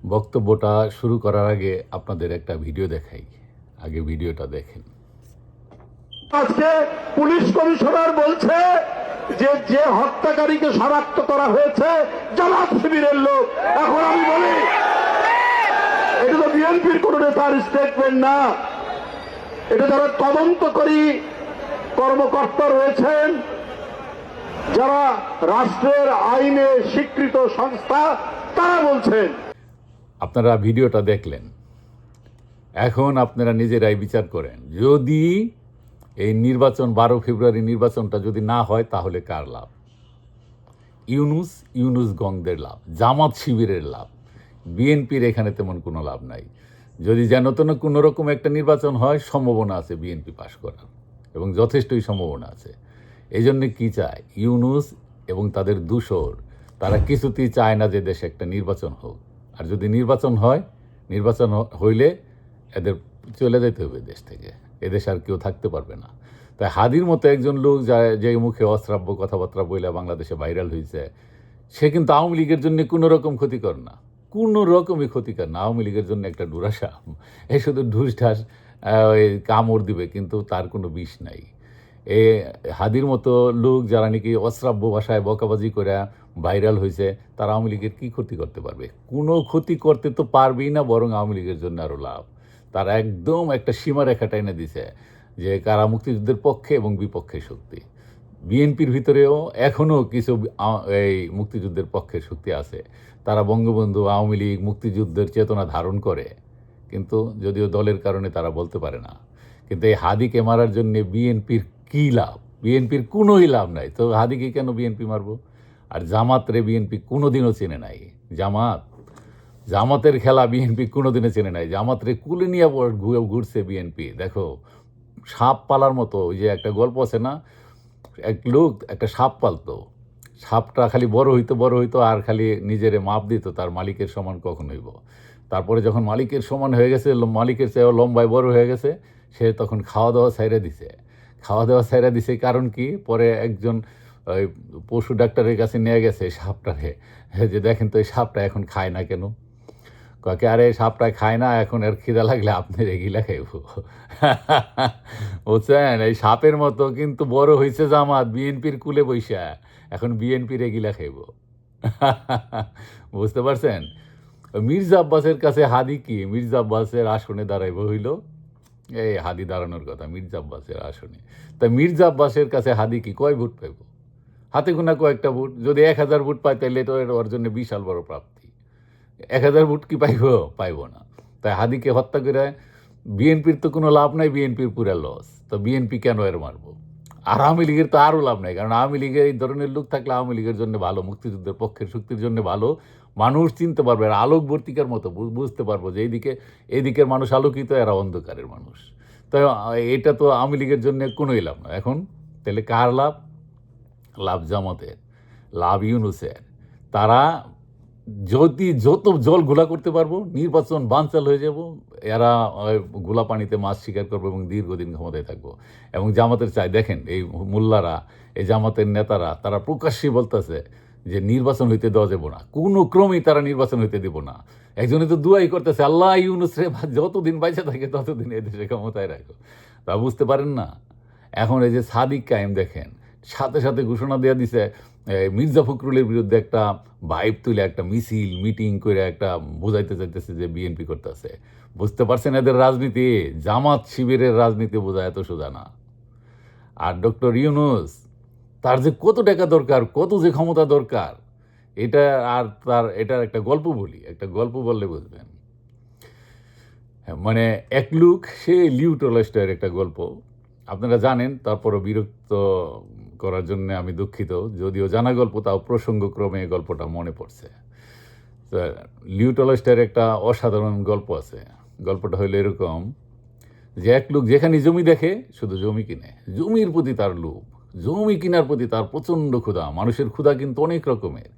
বক্তব্যটা শুরু করার আগে আপনাদের একটা ভিডিও দেখাই। আগে ভিডিওটা দেখেন। আজকে পুলিশ কমিশনার বলছে যে যে হত্যাকারীকে শনাক্ত করা হয়েছে জামাত শিবিরের লোক। এখন আমি বলি এটা তো বিএনপির কোন নেতার স্টেটমেন্ট না, এটা যারা তদন্তকারী কর্মকর্তা রয়েছেন, যারা রাষ্ট্রের আইনে স্বীকৃত সংস্থা, তারা বলছেন। আপনারা ভিডিওটা দেখলেন, এখন আপনারা নিজেরাই বিচার করেন। যদি এই নির্বাচন 12 ফেব্রুয়ারি নির্বাচনটা যদি না হয় তাহলে কার লাভ? ইউনুস গংদের লাভ, জামাত শিবিরের লাভ, বিএনপির এখানে তেমন কোনো লাভ নাই। যদি যেন তেন কোনো রকম একটা নির্বাচন হয়, সম্ভাবনা আছে বিএনপি পাশ করার, এবং যথেষ্টই সম্ভাবনা আছে। এই জন্যে কী চায় ইউনুস এবং তাদের দূষর? তারা কিছুতেই চায় না যে দেশে একটা নির্বাচন হোক। আর যদি নির্বাচন হয়, নির্বাচন হইলে এদের চলে যেতে হবে দেশ থেকে, এদেশে আর কেউ থাকতে পারবে না। তাই হাদির মতো একজন লোক যে মুখে অশ্রাব্য কথাবার্তা বইলে বাংলাদেশে ভাইরাল হয়েছে, সে কিন্তু আওয়ামী লীগের জন্য কোনো রকম ক্ষতিকর না, কোনো রকমই ক্ষতিকর না। আওয়ামী লীগের জন্য একটা ডুরাসা, এ শুধু ঢুস ঢাস কামড় দিবে, কিন্তু তার কোনো বিষ নাই। এ হাদির মতো লোক যারা নাকি অশ্রাব্য ভাষায় বকাবাজি করে ভাইরাল হয়েছে, তারা আওয়ামী লীগের কী ক্ষতি করতে পারবে? কোনো ক্ষতি করতে তো পারবেই না, বরং আওয়ামী লীগের জন্য আরও লাভ। তারা একদম একটা সীমারেখা টেনে দিছে যে কারা মুক্তিযুদ্ধের পক্ষে এবং বিপক্ষে শক্তি। বিএনপির ভিতরেও এখনও কিছু এই মুক্তিযুদ্ধের পক্ষের শক্তি আছে। তারা বঙ্গবন্ধু, আওয়ামী লীগ, মুক্তিযুদ্ধের চেতনা ধারণ করে, কিন্তু যদিও দলের কারণে তারা বলতে পারে না। কিন্তু এই হাদিকে মারার জন্য বিএনপির কী লাভ? বিএনপির কোনোই লাভ নাই। তো হাদিকে কেন বিএনপি মারবো? আর জামাতরে বিএনপি কোনোদিনও চেনে নাই। জামাতের খেলা বিএনপি কোনোদিনও চেনে নাই। জামাতরে কুলে নিয়ে ঘুরছে বিএনপি। দেখো, সাপ পালার মতো। ওই যে একটা গল্প আছে না, এক লোক একটা সাপ পালতো, সাপটা খালি বড় হইতো আর খালি নিজেরে মাপ দিত তার মালিকের সমান কখন হইব। তারপরে যখন মালিকের সমান হয়ে গেছে, মালিকের চেয়েও লম্বায় বড় হয়ে গেছে, সে তখন খাওয়া দাওয়া ছাইরা দিছে। কারণ কি, পরে একজন ওই পশু ডাক্তারের কাছে নিয়ে গেছে সাপটারে, যে দেখেন তো এই সাপটা এখন খায় না কেন? ককে, আরে সাপটা খায় না, এখন এর খিদা লাগলে আপনার এগিলা খাইব। বুঝছেন? এই সাপের মতো কিন্তু বড় হয়েছে জামাত বিএনপির কুলে বৈশা, এখন বিএনপির এগিলা খাইব। বুঝতে পারছেন? মির্জা আব্বাসের কাছে হাদি কি? মির্জা আব্বাসের আসনে দাঁড়াইব হইল, এই হাদি দাঁড়ানোর কথা মির্জা আব্বাসের আসনে। তা মির্জা আব্বাসের কাছে হাদি কি? কয় ভোট পাইব? হাতে গোনা কয়েকটা ভোট। যদি 1000 ভোট পায় তাহলে তো ওর জন্য বিশাল বড় প্রাপ্তি। 1000 ভোট কি পাইব না। তাই হাদিকে হত্যা করে বিএনপির তো কোনো লাভ নাই, বিএনপির পুরা লস। তো বিএনপি কেন এর মারব? আর আওয়ামী লীগের তো আরও লাভ নাই, কারণ আওয়ামী লীগের এই ধরনের লোক থাকলে আওয়ামী লীগের জন্য ভালো, মুক্তিযুদ্ধের পক্ষের শক্তির জন্য ভালো। মানুষ চিনতে পারবে, আর আলোকবর্তিকার মতো বুঝতে পারবো যে এইদিকের মানুষ আলোকিত, এরা অন্ধকারের মানুষ। তো এটা তো আওয়ামী লীগের জন্য কোনোই লাভ না। এখন তাহলে কার লাভ? লাভ জামাতের, লাভ ইউনুসের। তারা যত জল ঘোলা করতে পারবো, নির্বাচন বানচাল হয়ে যাব, এরা গোলা পানিতে মাছ শিকার করবো এবং দীর্ঘদিন ক্ষমতায় থাকবো। এবং জামাতের চাই, দেখেন এই মোল্লারা, এই জামাতের নেতারা, তারা প্রকাশ্যে বলতেছে যে নির্বাচন হইতে দেওয়া যাবো না, কোনো ক্রমেই তারা নির্বাচন হইতে দিব না। একজনে তো দুয়াই করতেছে, আল্লাহ ইউনুস রে যতদিন বাইচে থাকে ততদিন এদেশে ক্ষমতায় রাখো। তা বুঝতে পারেন না? এখন এই যে সাদিক কায়েম দেখেন, সাথে সাথে ঘোষণা দেওয়া দিছে মির্জা ফখরুলের বিরুদ্ধে একটা ভাইব তুলে একটা মিছিল মিটিং করে একটা বোঝাইতে চাইতেছে যে বিএনপি করতেছে। বুঝতে পারছেন এদের রাজনীতি? জামাত শিবিরের রাজনীতি বোঝা এত সোজা না। আর ডক্টর ইউনুস, তার যে কত টাকা দরকার, কত যে ক্ষমতা দরকার, এটা আর এটার একটা গল্প বললে বুঝবেন। মানে এক লোক, সে লিউ টলস্টয়ের একটা গল্প আপনারা জানেন, তারপরও বিরক্ত করার জন্য আমি দুঃখিত। যদিও জানা গল্প, তাও প্রসঙ্গক্রমে এই গল্পটা মনে পড়ছে। তো লিউ টলস্টয়ের একটা অসাধারণ গল্প আছে। গল্পটা হইলো এরকম যে এক লোক যেখানে জমি দেখে শুধু জমি কিনে, জমির প্রতি তার লোভ, জমি কেনার প্রতি তার প্রচণ্ড ক্ষুধা। মানুষের ক্ষুধা কিন্তু অনেক রকমের,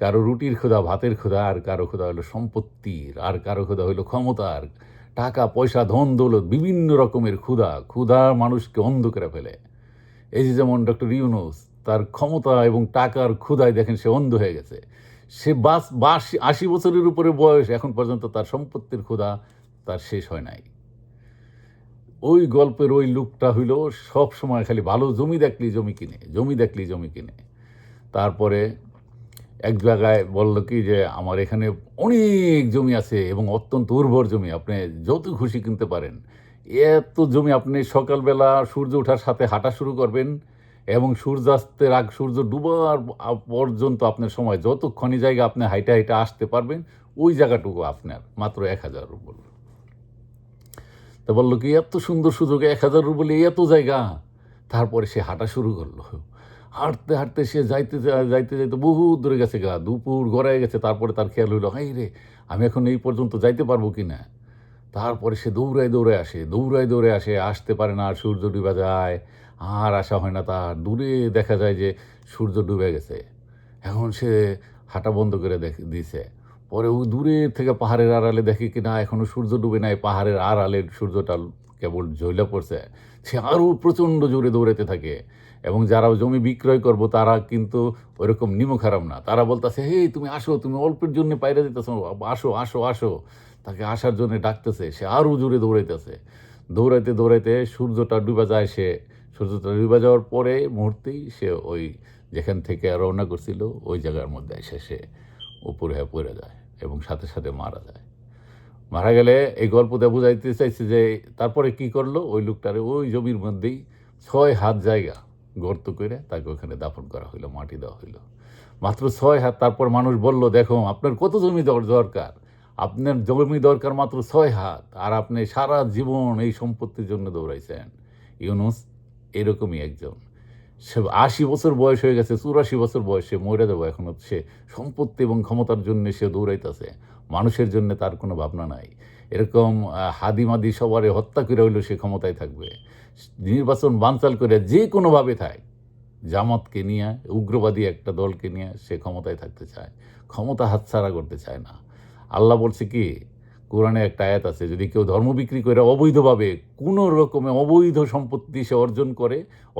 কারো রুটির ক্ষুধা, ভাতের ক্ষুধা, আর কারো ক্ষুধা হলো সম্পত্তির, আর কারো ক্ষুধা হইলো ক্ষমতার, টাকা পয়সা, ধন দৌলত, বিভিন্ন রকমের ক্ষুধা মানুষকে অন্ধ করে ফেলে। এই যে যেমন ডক্টর ইউনুস, তার ক্ষমতা এবং টাকার ক্ষুধায় দেখেন সে অন্ধ হয়ে গেছে। সে 80 বছরের উপরে বয়স, এখন পর্যন্ত তার সম্পত্তির ক্ষুধা তার শেষ হয় নাই। ওই গল্পের ওই লোকটা হইল সব সময় খালি ভালো জমি দেখলেই জমি কিনে, জমি দেখলেই জমি কিনে। তারপরে এক জায়গায় বলল কি যে আমার এখানে অনেক জমি আছে এবং অত্যন্ত উর্বর জমি, আপনি যত খুশি কিনতে পারেন। এত জমি, আপনি সকালবেলা সূর্য ওঠার সাথে হাঁটা শুরু করবেন এবং সূর্যাস্তের সূর্য ডুবার পর্যন্ত আপনার সময় যতক্ষণই জায়গা আপনি হাইটা হাইটা আসতে পারবেন, ওই জায়গাটুকু আপনার মাত্র 1000 রুবল। তা বললো কি এত সুন্দর সুযোগ, 1000 রুবলে এত জায়গা। তারপরে সে হাঁটা শুরু করলো। হাঁটতে হাঁটতে সে যাইতে যাইতে যাইতে বহু দূরে গেছে গা, দুপুর গড়ায় গেছে। তারপরে তার খেয়াল হইলো, হাই রে, আমি এখন এই পর্যন্ত যাইতে পারবো কি না। তারপরে সে দৌড়ায় দৌড়ে আসে, আসতে পারে না, আর সূর্য ডুবে যায়, আর আসা হয় না তার। দূরে দেখা যায় যে সূর্য ডুবে গেছে। এখন সে হাঁটা বন্ধ করে দিছে। পরে ওই দূরের থেকে পাহাড়ের আড়ালে দেখে কি না এখনো সূর্য ডুবে নাই, পাহাড়ের আড়ালে সূর্যটা কেবল ঝইলা পড়ছে। সে আরও প্রচণ্ড জোরে দৌড়াতে থাকে। এবং যারা জমি বিক্রয় করবো তারা কিন্তু ওইরকম নিমখারাম না, তারা বলতেছে, হে তুমি আসো, তুমি অল্পের জন্য পাইরে দিতেছ, আসো আসো আসো। তাকে আসার জন্য ডাকতেছে, সে আরও জোরে দৌড়াইতেছে। দৌড়াইতে সূর্যটা ডুবে যায়। সূর্যটা ডুবে যাওয়ার পরে মুহূর্তেই সে ওই যেখান থেকে রওনা করছিল ওই জায়গার মধ্যে এসে সে উপরে হয়ে পড়ে যায় এবং সাথে সাথে মারা যায়। মারা গেলে এই গল্পটা বুঝাইতে চাইছে যে তারপরে কি করলো, ওই লোকটারে ওই জমির মধ্যেই 6 হাত জায়গা গর্ত করে তাকে ওখানে দাফন করা হইলো, মাটি দেওয়া হইলো। মাত্র 6 হাত। তারপর মানুষ বলল, দেখো আপনার কত জমি দরকার, আপনার জমি দরকার মাত্র 6 হাত, আর আপনি সারা জীবন এই সম্পত্তির জন্য দৌড়াইছেন। ইউনুস এরকমই একজন। সে 80 বছর বয়স হয়ে গেছে, 84 বছর বয়স, সে মরে যাবো, এখনো সে সম্পত্তি এবং ক্ষমতার জন্য সে দৌড়াইতেছে, মানুষের জন্য তার কোনো ভাবনা নাই। এরকম হাদিমাদি সবারে হত্যা করে হইলেও সে ক্ষমতায় থাকবে। নির্বাচন বানচাল করে যে কোনোভাবে থাক, জামাতকে নিয়ে, উগ্রবাদী একটা দলকে নিয়ে সে ক্ষমতায় থাকতে চায়, ক্ষমতা হাতছাড়া করতে চায় না। আল্লাহ বলছে কি, কোরআনে একটা আয়াত আছে, যদি কেউ ধর্ম বিক্রি করে অবৈধভাবে কোনো রকমে অবৈধ সম্পত্তি সে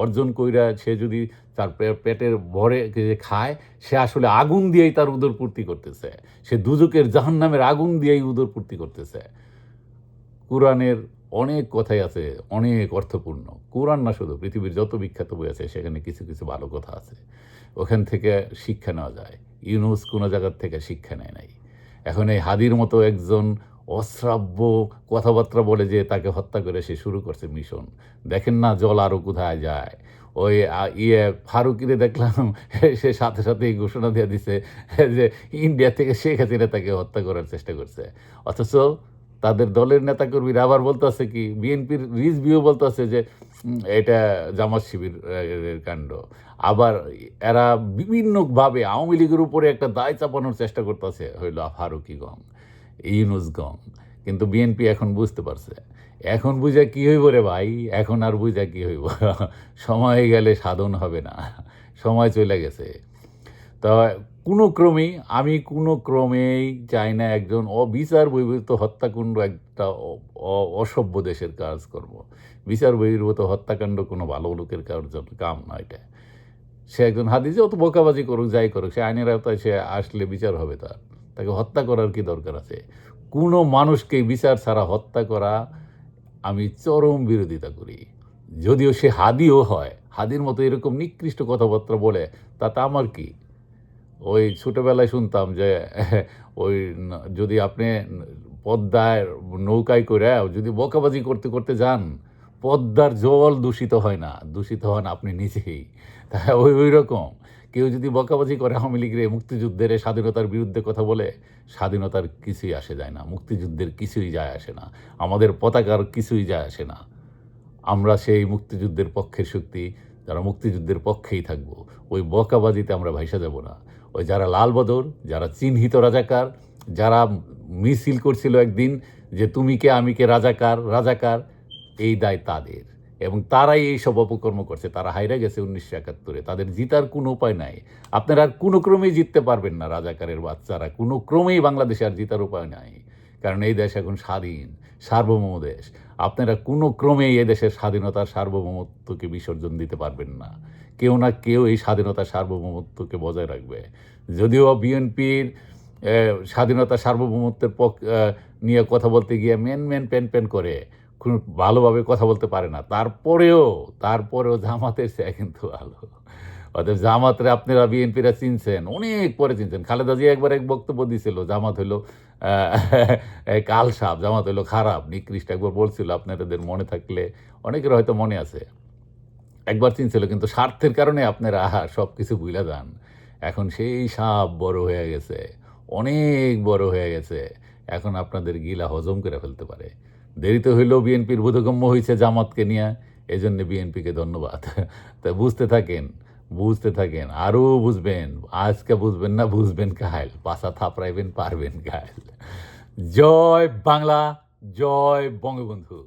অর্জন কইরা সে যদি তার পেটের ভরে খায়, সে আসলে আগুন দিয়েই তার উদরপূর্তি করতেছে, সে দুজকের জাহান্নামের আগুন দিয়েই উদরপূর্তি করতেছে। কোরআনের অনেক কথাই আছে, অনেক অর্থপূর্ণ। কোরআন না শুধু, পৃথিবীর যত বিখ্যাত বই আছে সেখানে কিছু কিছু ভালো কথা আছে, ওখান থেকে শিক্ষা নেওয়া যায়। ইউনুস কোনো জায়গার থেকে শিক্ষা নেয় নাই। এখন এই হাদির মতো একজন অশ্রাব্য কথাবার্তা বলে যে তাকে হত্যা করে সে শুরু করছে মিশন। দেখেন না জল আরও কোথায় যায়। ওই ফারুকিরে দেখলাম, সে সাথে সাথে এই ঘোষণা দিয়ে দিছে যে ইন্ডিয়া থেকে শেখ হাসিনা তাকে হত্যা করার চেষ্টা করছে। অথচ তাদের দলের নেতাকর্মীরা আবার বলতেছে কি, বিএনপির রিজভিউ বলতেছে যে এটা জামাত শিবির কাণ্ড। আবার এরা বিভিন্নভাবে আওয়ামী লীগের উপরে একটা দায় চাপানোর চেষ্টা করতেছে, হইল ফারুকিগণ, ইউনুসগণ। কিন্তু বিএনপি এখন বুঝতে পারছে, এখন বুঝা কি হইব রে ভাই, এখন আর বুঝা কি হইব, সময় গেলে সাধন হবে না, সময় চলে গেছে। তা আমি কোনো ক্রমেই চাই না একজন অবিচার বহির্ভূত হত্যাকাণ্ড একটা অসভ্য দেশের কাজকর্ম। বিচার বহির্ভূত হত্যাকাণ্ড কোনো ভালো লোকের কাম না এটা। সে একজন হাদিসে অত বকাবাজি করুক, যাই করুক, সে আইনের আওতায় সে আসলে বিচার হবে তাকে হত্যা করার কি দরকার আছে? কোনো মানুষকে বিচার ছাড়া হত্যা করা আমি চরম বিরোধিতা করি। যদিও সে হাদিও হয়, হাদির মতো এরকম নিকৃষ্ট কথাবার্তা বলে, তাতে আমার কি? ওই ছোটোবেলায় শুনতাম যে ওই যদি আপনি পদ্মায় নৌকায় করে যদি বকাবাজি করতে করতে যান, পদ্মার জল দূষিত হয় না, দূষিত হন আপনি নিজেই। তা ওই রকম কেউ যদি বকাবাজি করে আওয়ামী লীগের মুক্তিযুদ্ধের স্বাধীনতার বিরুদ্ধে কথা বলে, স্বাধীনতার কিছুই আসে যায় না, মুক্তিযুদ্ধের কিছুই যায় আসে না, আমাদের পতাকার কিছুই যায় আসে না। আমরা সেই মুক্তিযুদ্ধের পক্ষের শক্তি, যারা মুক্তিযুদ্ধের পক্ষেই থাকবো। ওই বকাবাজিতে আমরা ভাইসা যাব না। ওই যারা লাল বদর, যারা চিহ্নিত রাজাকার, যারা মিছিল করছিল একদিন যে তুমি কে আমি কে রাজাকার রাজাকার, এই দায় তাদের, এবং তারাই এই সব অপকর্ম করছে। তারা হাইরা গেছে 1971-এ, তাদের জিতার কোনো উপায় নাই। আপনারা আর কোনো ক্রমেই জিততে পারবেন না, রাজাকারের বাচ্চারা, কোনো ক্রমেই বাংলাদেশে আর জিতার উপায় নাই। কারণ এই দেশ এখন স্বাধীন, সার্বভৌম দেশ। আপনারা কোনো ক্রমেই এ দেশের স্বাধীনতার সার্বভৌমত্বকে বিসর্জন দিতে পারবেন না। কেউ না কেউ এই স্বাধীনতা সার্বভৌমত্বকে বজায় রাখবে। যদিও বিএনপির স্বাধীনতা সার্বভৌমত্বের নিয়ে কথা বলতে গিয়ে প্যান করে খুব ভালোভাবে কথা বলতে পারে না, তারপরেও জামাতের চেয়ে কিন্তু ভালো। অতএব জামাতরে আপনারা বিএনপিরা চিনছেন, অনেক পরে চিনছেন। খালেদা জিয়া একবার এক বক্তব্য দিয়েছিল জামাত হইল কাল সাপ, জামাত হইল খারাপ, নিকৃষ্ট একবার বলছিল, আপনাদের মনে থাকলে অনেকের হয়তো মনে আছে। একবার চিনছিল, কিন্তু স্বার্থের কারণে আপনারা সব কিছু ভুলে যান। এখন সেই সাপ বড় হয়ে গেছে, অনেক বড় হয়ে গেছে, এখন আপনাদের গিলা হজম করে ফেলতে পারে। দেরিতে হইলেও বিএনপির বোধগম্য হয়েছে জামাতকে নিয়ে, এই জন্য বিএনপিকে ধন্যবাদ। তা বুঝতে থাকেন, আরও বুঝবেন। আজকে বুঝবেন না, বুঝবেন কাল, পাশা থাপড়াইবেন পারবেন কাল। জয় বাংলা, জয় বঙ্গবন্ধু।